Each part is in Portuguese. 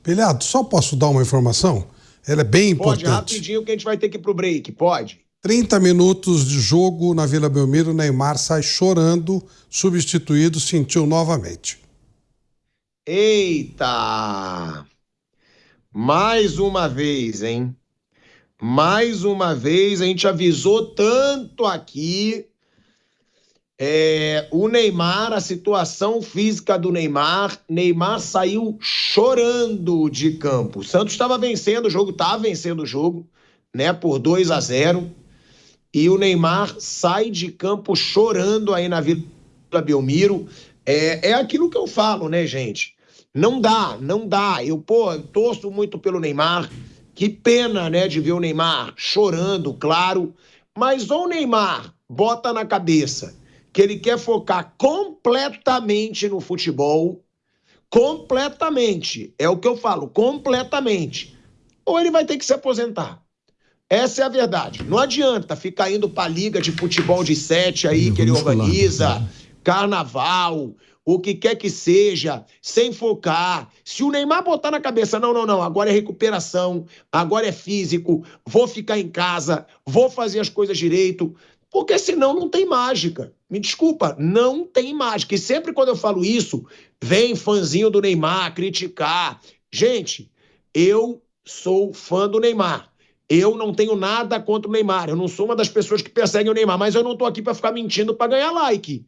Pilhado, só posso dar uma informação? Ela é bem importante. Pode, rapidinho que a gente vai ter que ir pro break, pode? 30 minutos de jogo na Vila Belmiro, o Neymar sai chorando, substituído, sentiu novamente. Eita! Mais uma vez, hein? Mais uma vez, a gente avisou tanto aqui. O Neymar, a situação física do Neymar saiu chorando de campo. O Santos estava vencendo o jogo, né, por 2-0. E o Neymar sai de campo chorando aí na Vila Belmiro. É aquilo que eu falo, né, gente? Não dá. Eu torço muito pelo Neymar. Que pena, né, de ver o Neymar chorando, claro. Mas ou o Neymar bota na cabeça que ele quer focar completamente no futebol, completamente, é o que eu falo, completamente, ou ele vai ter que se aposentar. Essa é a verdade. Não adianta ficar indo pra liga de futebol de 7 aí que ele organiza, carnaval, o que quer que seja, sem focar. Se o Neymar botar na cabeça, não, agora é recuperação, agora é físico, vou ficar em casa, vou fazer as coisas direito, porque senão não tem mágica. Me desculpa, não tem mágica. E sempre quando eu falo isso, vem fãzinho do Neymar criticar. Gente, eu sou fã do Neymar. Eu não tenho nada contra o Neymar. Eu não sou uma das pessoas que perseguem o Neymar, mas eu não tô aqui pra ficar mentindo pra ganhar like.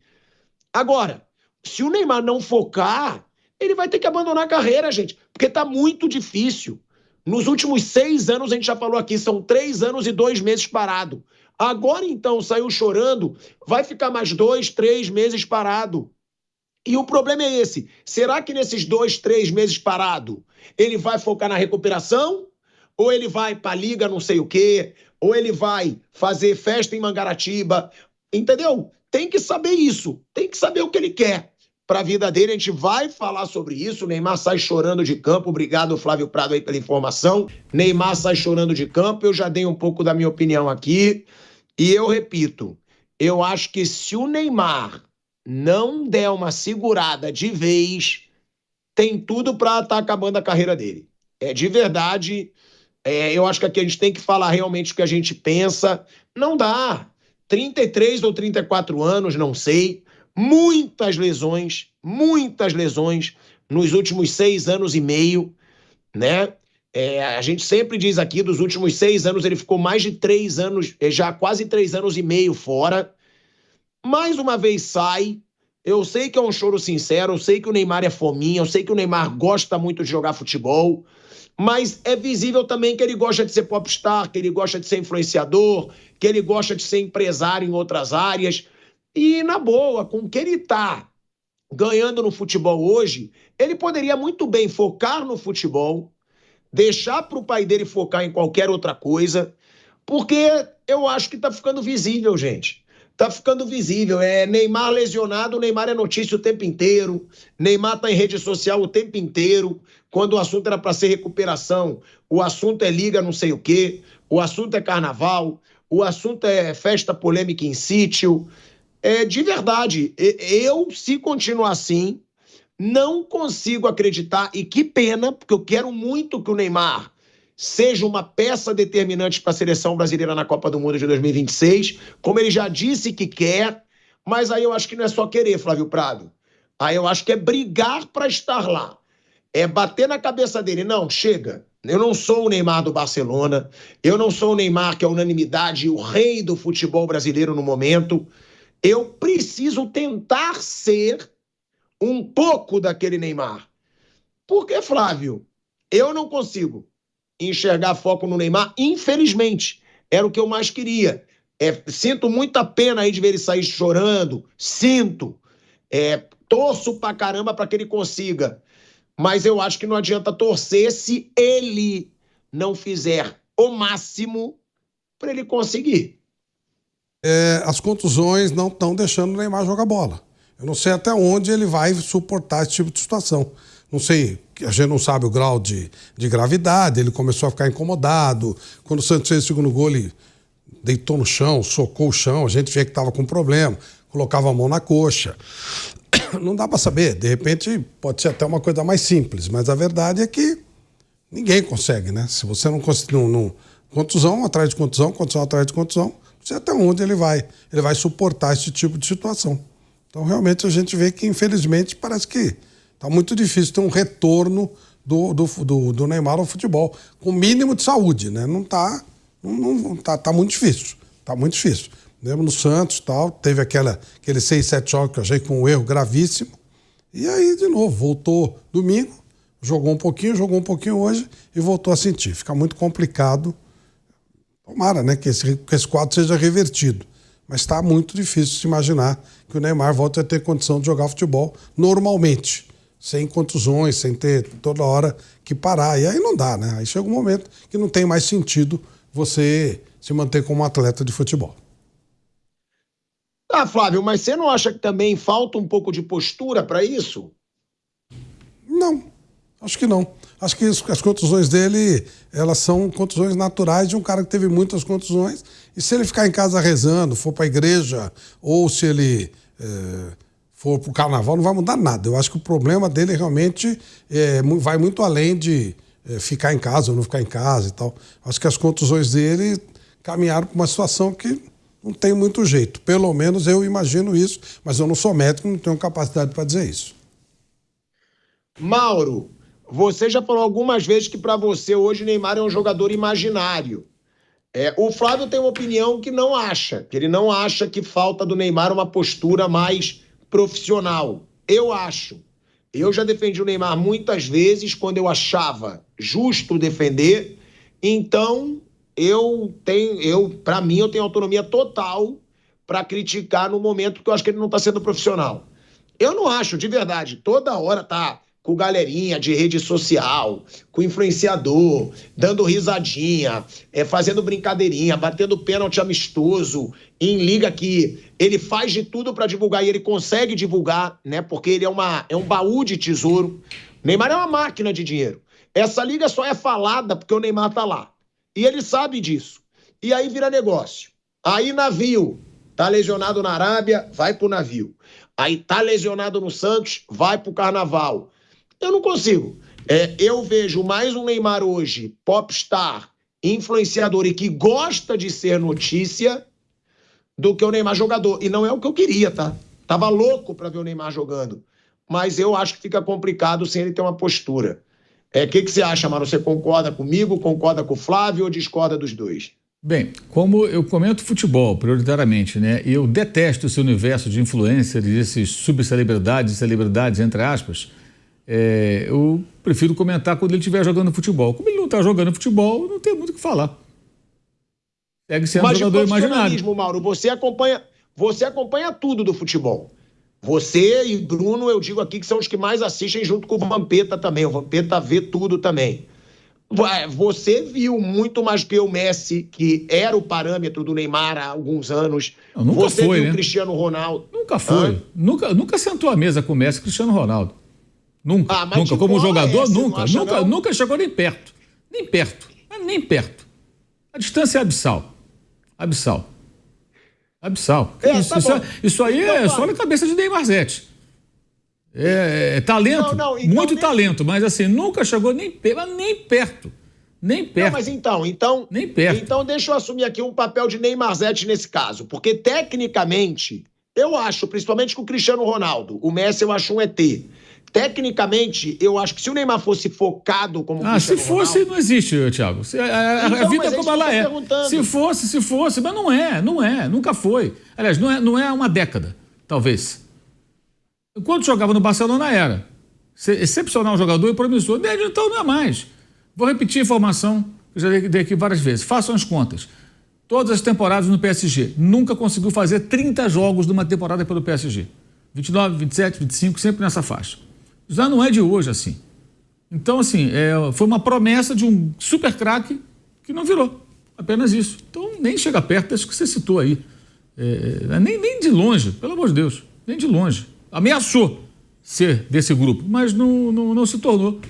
Agora, se o Neymar não focar, ele vai ter que abandonar a carreira, gente, porque tá muito difícil. Nos últimos 6 anos, a gente já falou aqui, são 3 anos e 2 meses parado. Agora, então, saiu chorando, vai ficar mais 2, 3 meses parado. E o problema é esse. Será que nesses 2, 3 meses parado, ele vai focar na recuperação? Ou ele vai pra liga não sei o quê? Ou ele vai fazer festa em Mangaratiba? Entendeu? Tem que saber isso. Tem que saber o que ele quer para a vida dele. A gente vai falar sobre isso. O Neymar sai chorando de campo. Obrigado, Flávio Prado, aí pela informação. Neymar sai chorando de campo. Eu já dei um pouco da minha opinião aqui. E eu repito, eu acho que se o Neymar não der uma segurada de vez, tem tudo para estar acabando a carreira dele. De verdade, eu acho que aqui a gente tem que falar realmente o que a gente pensa. Não dá. 33 ou 34 anos, não sei. Muitas lesões nos últimos 6 anos e meio, né? A gente sempre diz aqui, dos últimos 6 anos, ele ficou mais de 3 anos, já quase 3 anos e meio fora. Mais uma vez sai. Eu sei que é um choro sincero, eu sei que o Neymar é fominha, eu sei que o Neymar gosta muito de jogar futebol, mas é visível também que ele gosta de ser popstar, que ele gosta de ser influenciador, que ele gosta de ser empresário em outras áreas. E, na boa, com o que ele tá ganhando no futebol hoje, ele poderia muito bem focar no futebol, deixar para o pai dele focar em qualquer outra coisa, porque eu acho que tá ficando visível, gente. Tá ficando visível. Neymar lesionado, Neymar é notícia o tempo inteiro. Neymar tá em rede social o tempo inteiro. Quando o assunto era para ser recuperação, o assunto é liga não sei o quê, o assunto é carnaval, o assunto é festa polêmica em sítio. De verdade, eu, se continuar assim, não consigo acreditar, e que pena, porque eu quero muito que o Neymar seja uma peça determinante para a seleção brasileira na Copa do Mundo de 2026, como ele já disse que quer, mas aí eu acho que não é só querer, Flávio Prado. Aí eu acho que é brigar para estar lá. É bater na cabeça dele. Não, chega. Eu não sou o Neymar do Barcelona, eu não sou o Neymar que é a unanimidade, o rei do futebol brasileiro no momento. Eu preciso tentar ser um pouco daquele Neymar. Por que, Flávio? Eu não consigo enxergar foco no Neymar, infelizmente. Era o que eu mais queria. Sinto muita pena aí de ver ele sair chorando. Sinto. Torço pra caramba pra que ele consiga. Mas eu acho que não adianta torcer se ele não fizer o máximo para ele conseguir. As contusões não estão deixando o Neymar jogar bola. Eu não sei até onde ele vai suportar esse tipo de situação. Não sei, a gente não sabe o grau de gravidade, ele começou a ficar incomodado. Quando o Santos fez o segundo gol, ele deitou no chão, socou o chão, a gente via que estava com problema, colocava a mão na coxa. Não dá para saber, de repente pode ser até uma coisa mais simples, mas a verdade é que Ninguém consegue, né? Se você não consegue... Contusão atrás de contusão, contusão atrás de contusão, não sei até onde ele vai suportar esse tipo de situação. Então, realmente, a gente vê que, infelizmente, parece que está muito difícil ter um retorno do Neymar ao futebol, com o mínimo de saúde, né? Tá muito difícil. Tá muito difícil. Lembro no Santos, tal, teve aquele 6, 7 jogos que eu achei com um erro gravíssimo. E aí, de novo, voltou domingo, jogou um pouquinho hoje e voltou a sentir. Fica muito complicado. Tomara, né, que esse quadro seja revertido. Mas está muito difícil se imaginar que o Neymar volte a ter condição de jogar futebol normalmente, sem contusões, sem ter toda hora que parar. E aí não dá, né? Aí chega um momento que não tem mais sentido você se manter como atleta de futebol. Ah, Flávio, mas você não acha que também falta um pouco de postura para isso? Não, acho que não. Acho que as contusões dele, elas são contusões naturais de um cara que teve muitas contusões. E se ele ficar em casa rezando, for para a igreja, ou se ele for para o carnaval, não vai mudar nada. Eu acho que o problema dele realmente vai muito além de ficar em casa ou não ficar em casa e tal. Acho que as contusões dele caminharam para uma situação que não tem muito jeito. Pelo menos eu imagino isso, mas eu não sou médico, não tenho capacidade para dizer isso. Mauro, você já falou algumas vezes que para você hoje Neymar é um jogador imaginário. O Flávio tem uma opinião que não acha, que ele não acha que falta do Neymar uma postura mais profissional. Eu acho. Eu já defendi o Neymar muitas vezes quando eu achava justo defender. Então, para mim, eu tenho autonomia total para criticar no momento que eu acho que ele não está sendo profissional. Eu não acho, de verdade, toda hora tá com galerinha de rede social, com influenciador, dando risadinha, fazendo brincadeirinha, batendo pênalti amistoso, em liga que ele faz de tudo para divulgar e ele consegue divulgar, né? Porque ele é um baú de tesouro. O Neymar é uma máquina de dinheiro. Essa liga só é falada porque o Neymar tá lá. E ele sabe disso. E aí vira negócio. Aí navio, tá lesionado na Arábia, vai pro navio. Aí tá lesionado no Santos, vai pro carnaval. Eu não consigo. Eu vejo mais um Neymar hoje, popstar, influenciador e que gosta de ser notícia do que o Neymar jogador. E não é o que eu queria, tá? Tava louco pra ver o Neymar jogando. Mas eu acho que fica complicado sem ele ter uma postura. O que você acha, Mano? Você concorda comigo, concorda com o Flávio ou discorda dos dois? Bem, como eu comento futebol prioritariamente, né? E eu detesto esse universo de influencers, esses subcelebridades e celebridades, entre aspas. Eu prefiro comentar quando ele estiver jogando futebol. Como ele não está jogando futebol, não tem muito o que falar. Segue sendo um jogador imaginário. Mauro, você acompanha tudo do futebol. Você e Bruno, eu digo aqui que são os que mais assistem junto com o Vampeta também. O Vampeta vê tudo também. Você viu muito mais que o Messi, que era o parâmetro do Neymar há alguns anos. Nunca você foi, viu né? o Cristiano Ronaldo. Nunca foi. Nunca sentou à mesa com o Messi e Cristiano Ronaldo. Nunca. Como jogador, nunca chegou nem perto. Nem perto. A distância é abissal. Isso aí é só na cabeça de Neymarzete. Talento, muito talento, mas assim, nunca chegou nem perto. Nem perto. Não, mas então, nem perto. Então deixa eu assumir aqui um papel de Neymarzete nesse caso, porque tecnicamente, eu acho, principalmente com o Cristiano Ronaldo, o Messi eu acho um ET. Tecnicamente, eu acho que se o Neymar fosse focado como Cristiano se fosse, Ronaldo, não existe, Thiago. A vida é como ela é. Se fosse, mas não é, nunca foi. Aliás, não é há uma década, talvez. Enquanto jogava no Barcelona era excepcional jogador e promissor. Desde então não é mais. Vou repetir a informação que eu já dei aqui várias vezes. Façam as contas. Todas as temporadas no PSG. Nunca conseguiu fazer 30 jogos numa temporada pelo PSG. 29, 27, 25, sempre nessa faixa. Já não é de hoje assim. Então, assim, foi uma promessa de um super craque que não virou. Apenas isso. Então, nem chega perto das que você citou aí. Nem de longe, pelo amor de Deus. Nem de longe. Ameaçou ser desse grupo, mas não se tornou.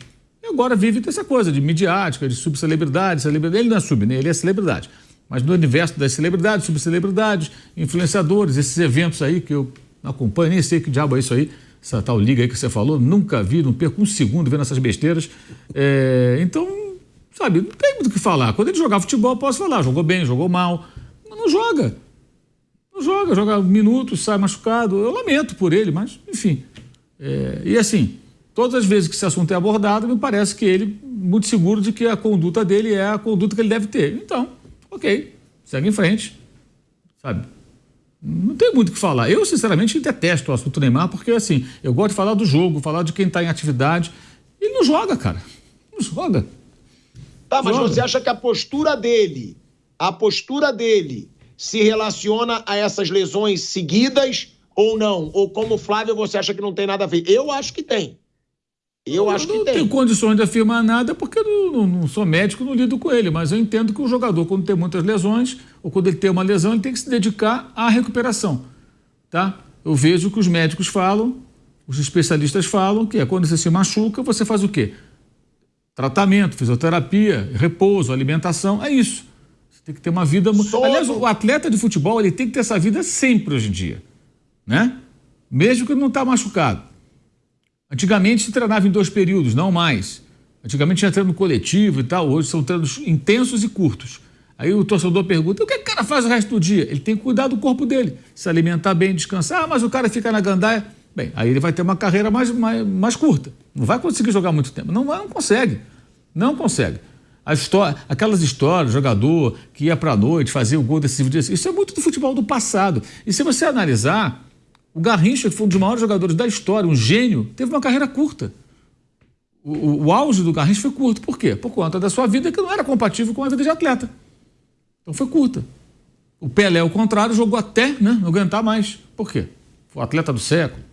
E agora vive dessa coisa de midiática, de subcelebridade. Ele não é sub, né? Ele é celebridade. Mas no universo das celebridades, subcelebridades, influenciadores, esses eventos aí que eu não acompanho, nem sei que diabo é isso aí, essa tal liga aí que você falou, nunca vi, não perco um segundo vendo essas besteiras. Então, sabe, não tem muito o que falar. Quando ele jogar futebol, eu posso falar, jogou bem, jogou mal. Mas não joga. Não joga, joga minutos, sai machucado. Eu lamento por ele, mas, enfim. E assim, todas as vezes que esse assunto é abordado, me parece que ele, muito seguro de que a conduta dele é a conduta que ele deve ter. Então, ok, segue em frente, sabe? Não tem muito o que falar. Eu, sinceramente, detesto o assunto Neymar, porque, assim, eu gosto de falar do jogo, falar de quem está em atividade. Ele não joga, cara. Não joga. Tá, mas você acha que a postura dele se relaciona a essas lesões seguidas ou não? Ou como o Flávio, você acha que não tem nada a ver? Eu acho que tem. Eu não tenho condições de afirmar nada porque eu não sou médico, não lido com ele, mas eu entendo que o jogador, quando tem muitas lesões, ou quando ele tem uma lesão, ele tem que se dedicar à recuperação, tá? Eu vejo que os médicos falam, os especialistas falam, que é quando você se machuca, você faz o quê? Tratamento, fisioterapia, repouso, alimentação, é isso. Você tem que ter uma vida... Aliás, o atleta de futebol, ele tem que ter essa vida sempre hoje em dia, né? Mesmo que ele não está machucado. Antigamente se treinava em 2 períodos, não mais. Antigamente tinha treino coletivo e tal, hoje são treinos intensos e curtos. Aí o torcedor pergunta, o que o cara faz o resto do dia? Ele tem que cuidar do corpo dele, se alimentar bem, descansar, mas o cara fica na gandaia. Bem, aí ele vai ter uma carreira mais curta. Não vai conseguir jogar muito tempo. Não consegue. Não consegue. Aquelas histórias, jogador que ia para a noite, fazia o gol decisivo, isso é muito do futebol do passado. E se você analisar, o Garrincha, que foi um dos maiores jogadores da história, um gênio, teve uma carreira curta. O auge do Garrincha foi curto. Por quê? Por conta da sua vida que não era compatível com a vida de atleta. Então foi curta. O Pelé, ao contrário, jogou até não aguentar mais. Por quê? Foi o atleta do século.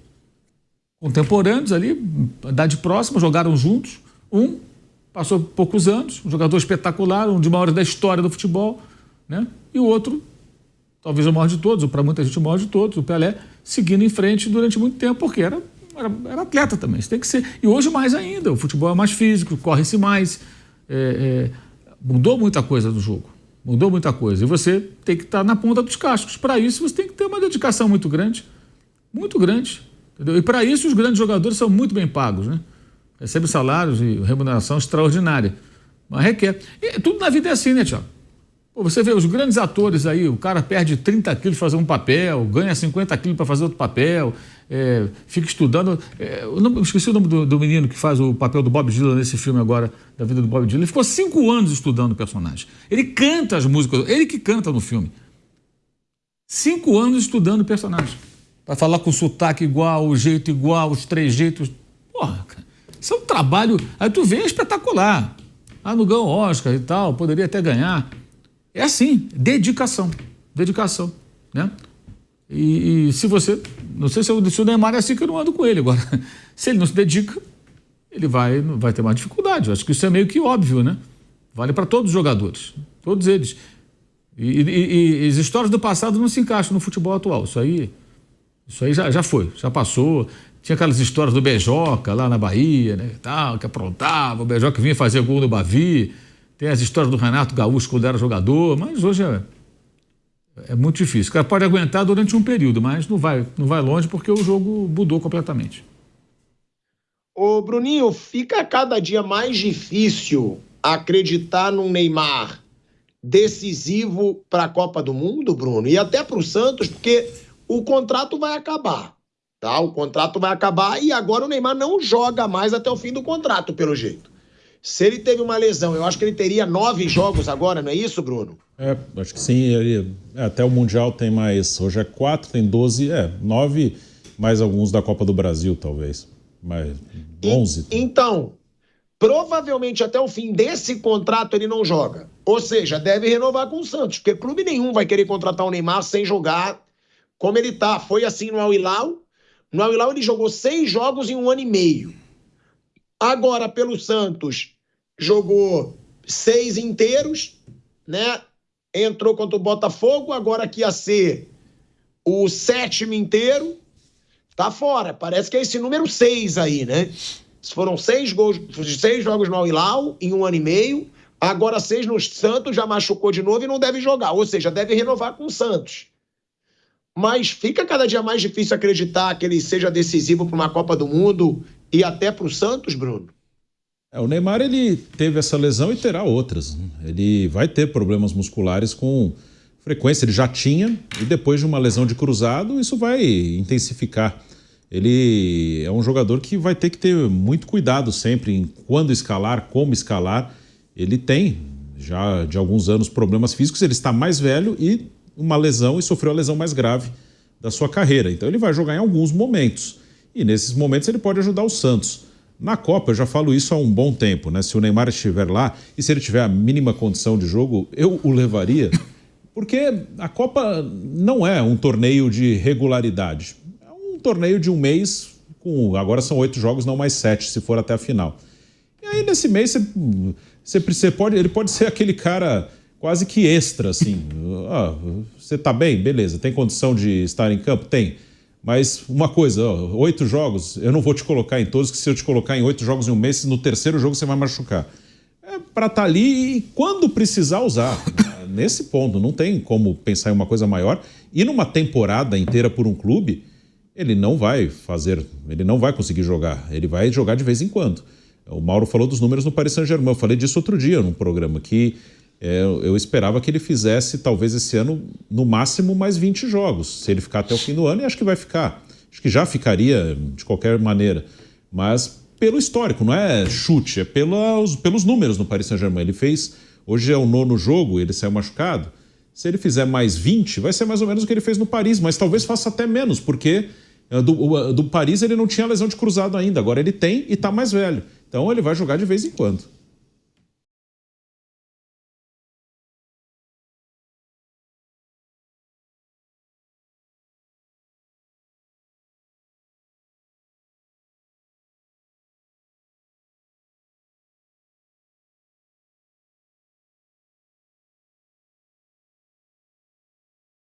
Contemporâneos ali, idade próxima, jogaram juntos. Um passou poucos anos, um jogador espetacular, um dos maiores da história do futebol, né? E o outro, talvez o maior de todos, ou para muita gente o maior de todos, o Pelé, seguindo em frente durante muito tempo, porque era atleta também, isso tem que ser. E hoje mais ainda, o futebol é mais físico, corre-se mais, mudou muita coisa do jogo, mudou muita coisa. E você tem que estar na ponta dos cascos. Para isso, você tem que ter uma dedicação muito grande, entendeu? E para isso, os grandes jogadores são muito bem pagos, né? Recebem salários e remuneração extraordinária, mas requer. E tudo na vida é assim, né, Thiago? Pô, você vê os grandes atores aí, o cara perde 30 quilos para fazer um papel, ganha 50 quilos para fazer outro papel, fica estudando. Eu esqueci o nome do menino que faz o papel do Bob Dylan nesse filme agora, da vida do Bob Dylan. Ele ficou 5 anos estudando o personagem. Ele canta as músicas, ele que canta no filme. 5 anos estudando o personagem. Para falar com sotaque igual, o jeito igual, os trejeitos. Porra, cara, isso é um trabalho. Aí tu vê, é espetacular. Não ganhou Oscar e tal, poderia até ganhar. É assim, dedicação, né? E se você, não sei se o Neymar é assim que eu não ando com ele agora, se ele não se dedica, ele vai ter mais dificuldade. Eu acho que isso é meio que óbvio, né? Vale para todos os jogadores, todos eles. E as histórias do passado não se encaixam no futebol atual, isso aí já foi, já passou. Tinha aquelas histórias do Bejoca lá na Bahia, né, tal, que aprontava, o Bejoca vinha fazer gol no Bavi. Tem as histórias do Renato Gaúcho quando era jogador, mas hoje é muito difícil. O cara pode aguentar durante um período, mas não vai longe porque o jogo mudou completamente. Ô, Bruninho, fica cada dia mais difícil acreditar num Neymar decisivo para a Copa do Mundo, Bruno, e até para o Santos, porque o contrato vai acabar, tá? O contrato vai acabar e agora o Neymar não joga mais até o fim do contrato, pelo jeito. Se ele teve uma lesão, eu acho que ele teria 9 jogos agora, não é isso, Bruno? Acho que sim. Até o Mundial tem mais. Hoje é 4, tem 12, 9, mais alguns da Copa do Brasil, talvez. Mais 11. Então, provavelmente até o fim desse contrato ele não joga. Ou seja, deve renovar com o Santos, porque clube nenhum vai querer contratar o Neymar sem jogar como ele tá. Foi assim no Al Hilal. No Al Hilal ele jogou 6 jogos em 1 ano e meio. Agora, pelo Santos, jogou 6 inteiros, né? Entrou contra o Botafogo, agora que ia ser o 7º inteiro, tá fora. Parece que é esse número 6 aí, né? Foram 6 jogos no Al Hilal em 1 ano e meio, agora 6 no Santos, já machucou de novo e não deve jogar, ou seja, deve renovar com o Santos. Mas fica cada dia mais difícil acreditar que ele seja decisivo para uma Copa do Mundo e até para o Santos, Bruno? O Neymar, ele teve essa lesão e terá outras. Ele vai ter problemas musculares com frequência, ele já tinha, e depois de uma lesão de cruzado, isso vai intensificar. Ele é um jogador que vai ter que ter muito cuidado sempre em quando escalar, como escalar. Ele tem já de alguns anos problemas físicos, ele está mais velho e uma lesão, e sofreu a lesão mais grave da sua carreira. Então ele vai jogar em alguns momentos, e nesses momentos ele pode ajudar o Santos. Na Copa, eu já falo isso há um bom tempo, né? Se o Neymar estiver lá e se ele tiver a mínima condição de jogo, eu o levaria, porque a Copa não é um torneio de regularidade. É um torneio de um mês, agora são 8 jogos, não mais 7, se for até a final. E aí, nesse mês, ele pode ser aquele cara quase que extra, assim. Você tá bem? Beleza. Tem condição de estar em campo? Tem. Mas uma coisa, 8 jogos, eu não vou te colocar em todos, que se eu te colocar em 8 jogos em um mês, no terceiro jogo você vai machucar. É para estar ali e quando precisar usar. Nesse ponto, não tem como pensar em uma coisa maior. E numa temporada inteira por um clube, ele não vai conseguir jogar. Ele vai jogar de vez em quando. O Mauro falou dos números no Paris Saint-Germain. Eu falei disso outro dia num programa, que eu esperava que ele fizesse, talvez esse ano, no máximo, mais 20 jogos. Se ele ficar até o fim do ano, e acho que vai ficar. Acho que já ficaria de qualquer maneira. Mas pelo histórico, não é chute, é pelos números no Paris Saint-Germain. Ele fez, hoje é o 9º jogo, ele saiu machucado. Se ele fizer mais 20, vai ser mais ou menos o que ele fez no Paris, mas talvez faça até menos, porque do Paris ele não tinha lesão de cruzado ainda, agora ele tem e está mais velho. Então ele vai jogar de vez em quando.